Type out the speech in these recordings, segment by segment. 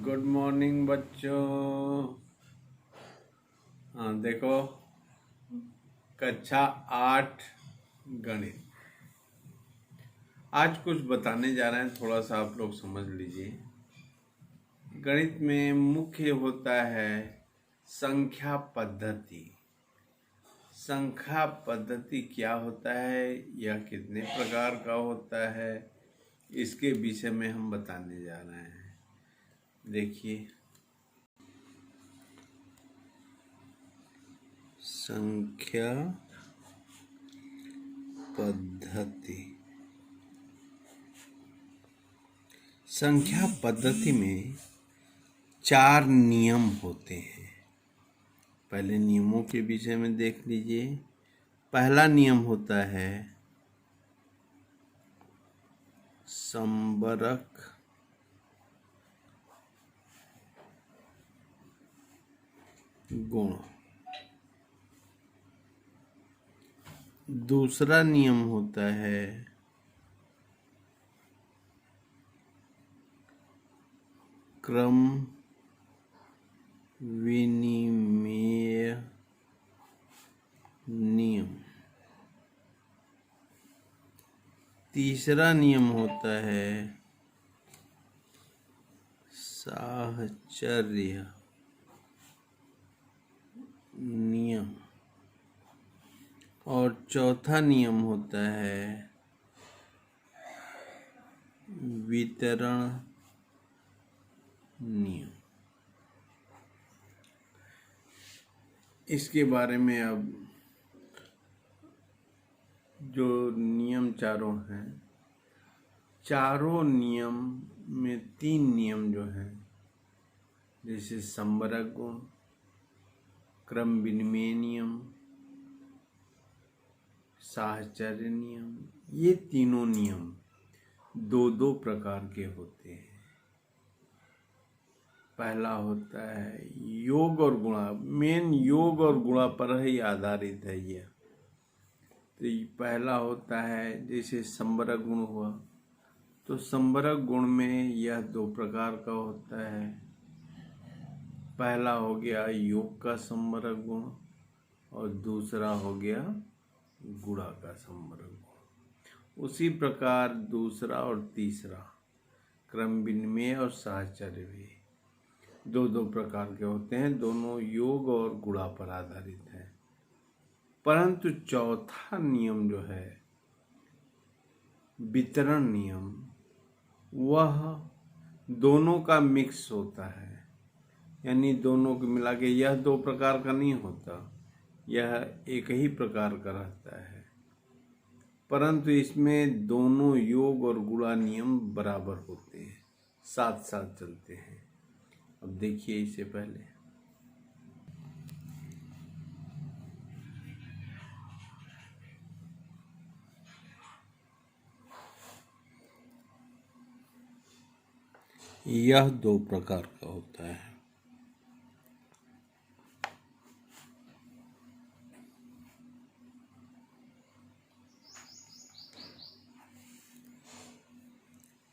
Good morning बच्चों। हाँ देखो, कक्षा 8 गणित। आज कुछ बताने जा रहे हैं, थोड़ा सा आप लोग समझ लीजिए। गणित में मुख्य होता है संख्या पद्धति। संख्या पद्धति क्या होता है, यह कितने प्रकार का होता है, इसके विषय में हम बताने जा रहे हैं। देखिए, संख्या पद्धति। संख्या पद्धति में 4 नियम होते हैं। पहले नियमों के विषय में देख लीजिए। पहला नियम होता है समवर्ग गुण। दूसरा नियम होता है क्रम विनिमेय नियम। तीसरा नियम होता है साहचर्य नियम। और चौथा नियम होता है वितरण नियम। इसके बारे में अब जो नियम चारों हैं, चारों नियम में 3 नियम जो हैं, जैसे समवर्ग गुण, क्रम विनिमय नियम, साहचर्य नियम, ये तीनों नियम 2-2 प्रकार के होते हैं। पहला होता है योग और गुणा। मेन योग और गुणा पर ही आधारित है यह। तो पहला होता है जैसे समवर्ग गुण हुआ, तो समवर्ग गुण में यह 2 प्रकार का होता है। पहला हो गया योग का समवर्ग गुण और दूसरा हो गया गुणा का समवर्ग गुण। उसी प्रकार दूसरा और तीसरा क्रम विनिमय और साहचर्य भी 2-2 प्रकार के होते हैं। दोनों योग और गुणा पर आधारित है। परंतु चौथा नियम जो है वितरण नियम, वह दोनों का मिक्स होता है। यानी दोनों को मिला के यह 2 प्रकार का नहीं होता, यह एक ही प्रकार का रहता है। परंतु इसमें दोनों योग और गुणा नियम बराबर होते हैं, साथ साथ चलते हैं। अब देखिए, इससे पहले यह 2 प्रकार का होता है।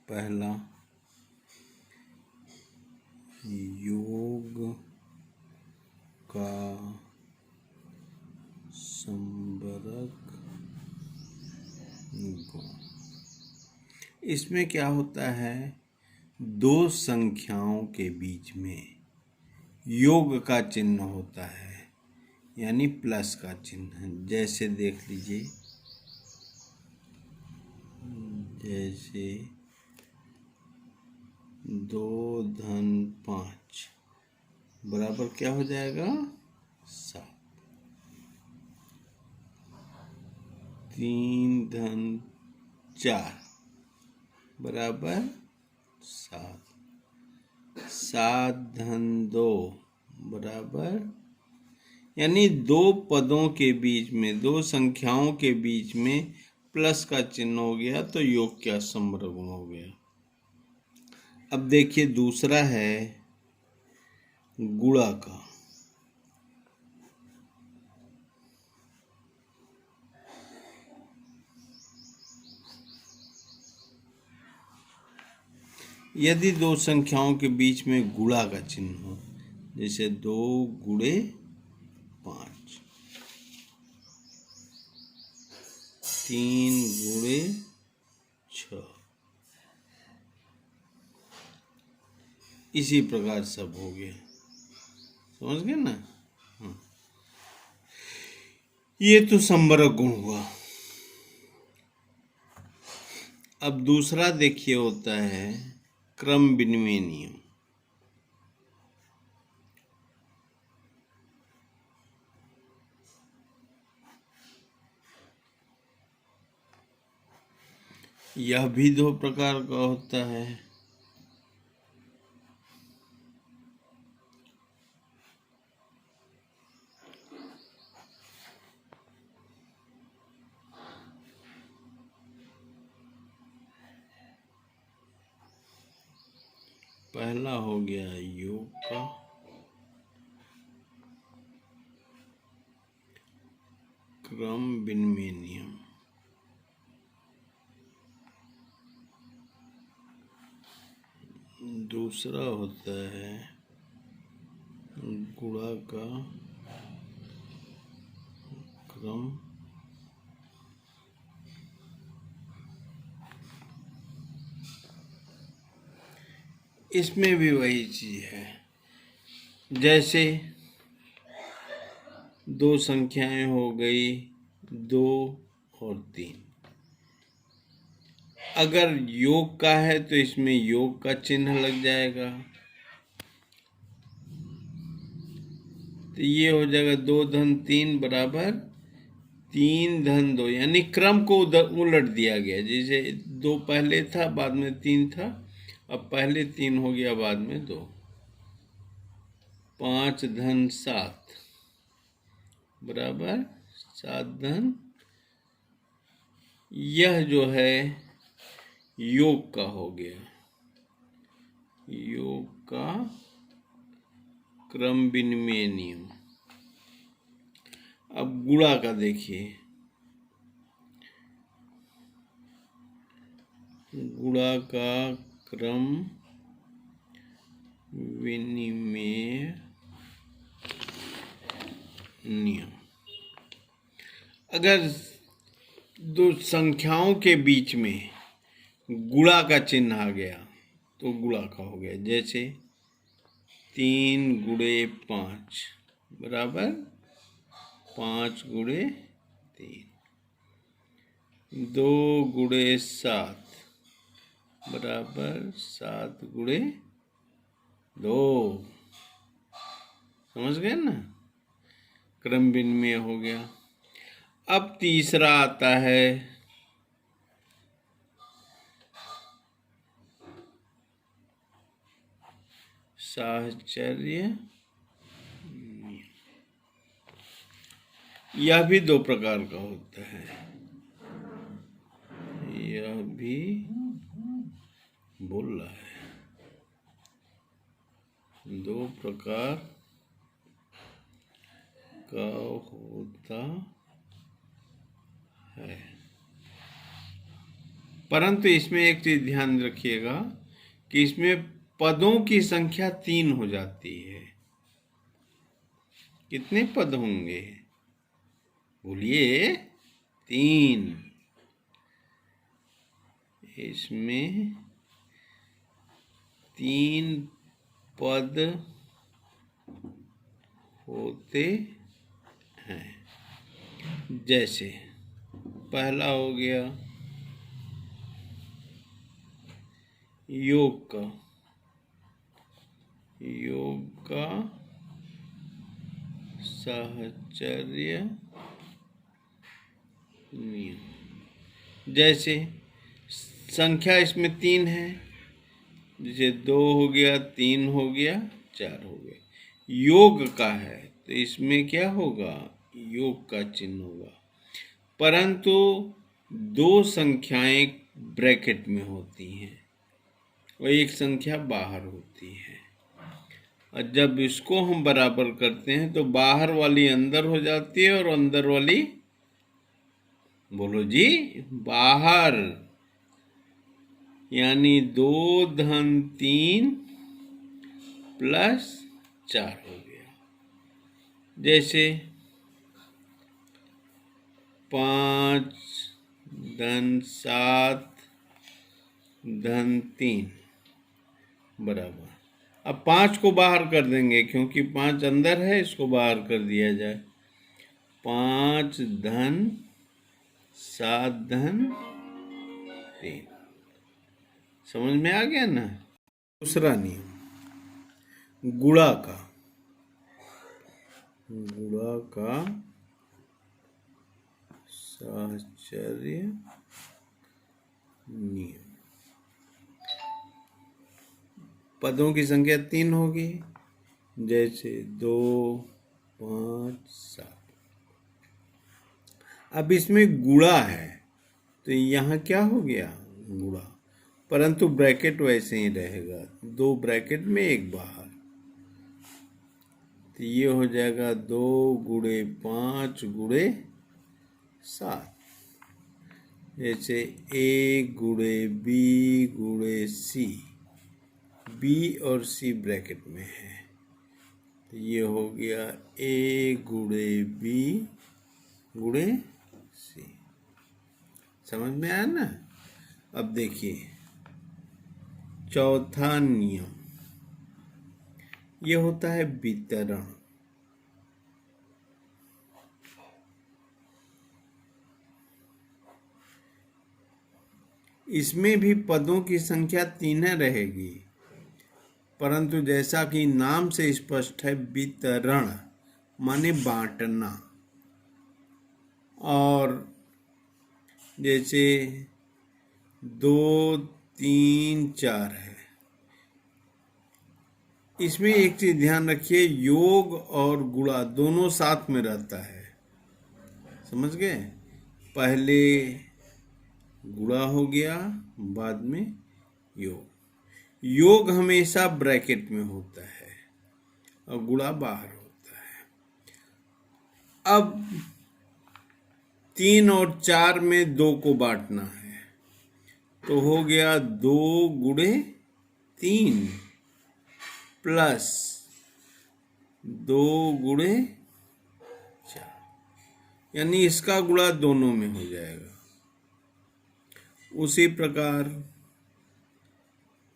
पहला योग का समवर्ग गुण। इसमें क्या होता है, 2 संख्याओं के बीच में योग का चिन्ह होता है, यानी प्लस का चिन्ह। जैसे देख लीजिए, जैसे 2 धन 5 बराबर क्या हो जाएगा, 7। 3 धन 4 बराबर 7। 7 धन 2 बराबर, यानी 2 पदों के बीच में, 2 संख्याओं के बीच में प्लस का चिन्ह हो गया तो योग का समवर्ग गुण हो गया। अब देखिए, दूसरा है गुणा का। यदि दो संख्याओं के बीच में गुणा का चिन्ह हो, जैसे 2 गुणे 5, 3 गुणे 6, इसी प्रकार सब हो गया। समझ गए ना? हाँ, ये तो संबरक गुण हुआ। अब दूसरा देखिए होता है क्रम विनिमय नियम। यह भी दो प्रकार का होता है। पहला हो गया योग का, क्रम विनिमय नियम। दूसरा होता है गुणा का क्रम इसमें भी वही चीज है। जैसे दो संख्याएं हो गई 2 और 3। अगर योग का है तो इसमें योग का चिन्ह लग जाएगा, तो ये हो जाएगा 2 धन 3 बराबर 3 धन 2, यानी क्रम को उलट दिया गया। जैसे 2 पहले था, बाद में 3 था, अब पहले 3 हो गया, बाद में 2। 5 धन 7 बराबर 7 धन, यह जो है योग का हो गया, योग का क्रम विनिमय नियम। अब गुणा का देखिए, गुणा का क्रम विनिमय नियम। अगर दो संख्याओं के बीच में गुणा का चिन्ह आ गया तो गुणा का हो गया। जैसे 3 गुणे 5 बराबर 5 गुणे 3, 2 गुणे 7 बराबर 7 गुणे 2। समझ गए ना? क्रम विनिमय हो गया। अब तीसरा आता है साहचर्य। यह भी दो प्रकार का होता है, यह भी बोल रहा है, दो प्रकार का होता है। परंतु इसमें एक चीज ध्यान रखिएगा कि इसमें पदों की संख्या 3 हो जाती है। कितने पद होंगे? बोलिए, 3। इसमें 3 पद होते हैं। जैसे पहला हो गया योग का, योग का साहचर्य नियम। जैसे संख्या इसमें 3 है, जैसे 2 हो गया, 3 हो गया, 4 हो गया। योग का है तो इसमें क्या होगा? योग का चिन्ह होगा। परंतु दो संख्याएं ब्रैकेट में होती हैं और एक संख्या बाहर होती है, और जब इसको हम बराबर करते हैं तो बाहर वाली अंदर हो जाती है और अंदर वाली, बोलो जी, बाहर। यानी 2 धन 3 प्लस 4 हो गया। जैसे 5 धन 7 धन 3 बराबर। अब 5 को बाहर कर देंगे क्योंकि 5 अंदर है, इसको बाहर कर दिया जाए। 5 धन 7 धन 3। समझ में आ गया ना। दूसरा नियम गुणा का साहचर्य नियम। पदों की संख्या 3 होगी, जैसे 2 5 7। अब इसमें गुणा है तो यहाँ क्या हो गया गुणा, परंतु ब्रैकेट वैसे ही रहेगा, 2 ब्रैकेट में 1 बाहर। तो ये हो जाएगा 2 गुणे 5 गुणे 7। जैसे A गुणे B गुणे C, B और C ब्रैकेट में है, तो ये हो गया A गुणे B गुणे C। समझ में आया ना। अब देखिए चौथा नियम, ये होता है वितरण। इसमें भी पदों की संख्या 3 रहेगी, परंतु जैसा कि नाम से स्पष्ट है वितरण माने बांटना। और जैसे 2 3 4 है, इसमें एक चीज ध्यान रखिए, योग और गुणा दोनों साथ में रहता है। समझ गए। पहले गुणा हो गया, बाद में योग। योग हमेशा ब्रैकेट में होता है और गुणा बाहर होता है। अब 3 और 4 में 2 को बांटना है, तो हो गया 2 गुणे 3 प्लस 2 गुणे 4, यानी इसका गुणा दोनों में हो जाएगा। उसी प्रकार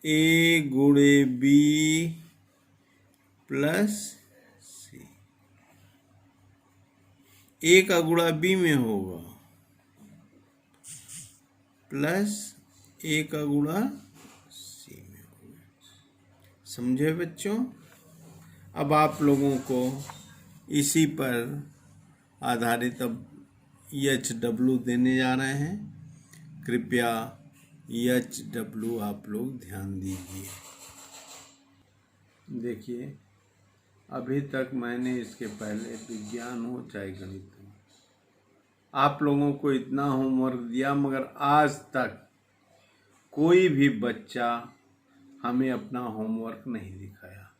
A गुणे B प्लस C, A का गुणा B में होगा प्लस A का गुणा C में होगा। समझे बच्चों। अब आप लोगों को इसी पर आधारित अब EHW देने जा रहे हैं। कृपया EHW आप लोग ध्यान दीजिए। देखिए अभी तक मैंने इसके पहले विज्ञान हो चाहे गणित हो, आप लोगों को इतना होमवर्क दिया, मगर आज तक कोई भी बच्चा हमें अपना होमवर्क नहीं दिखाया।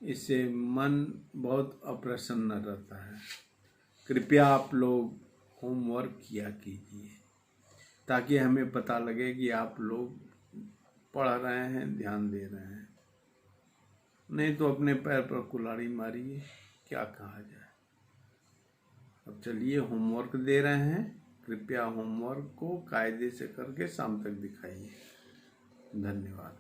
इससे मन बहुत अप्रसन्न रहता है। कृपया आप लोग होमवर्क किया कीजिए ताकि हमें पता लगे कि आप लोग पढ़ रहे हैं, ध्यान दे रहे हैं। नहीं तो अपने पैर पर कुल्हाड़ी मारिए, क्या कहा जाए। अब चलिए होमवर्क दे रहे हैं, कृपया होमवर्क को कायदे से करके शाम तक दिखाइए। धन्यवाद।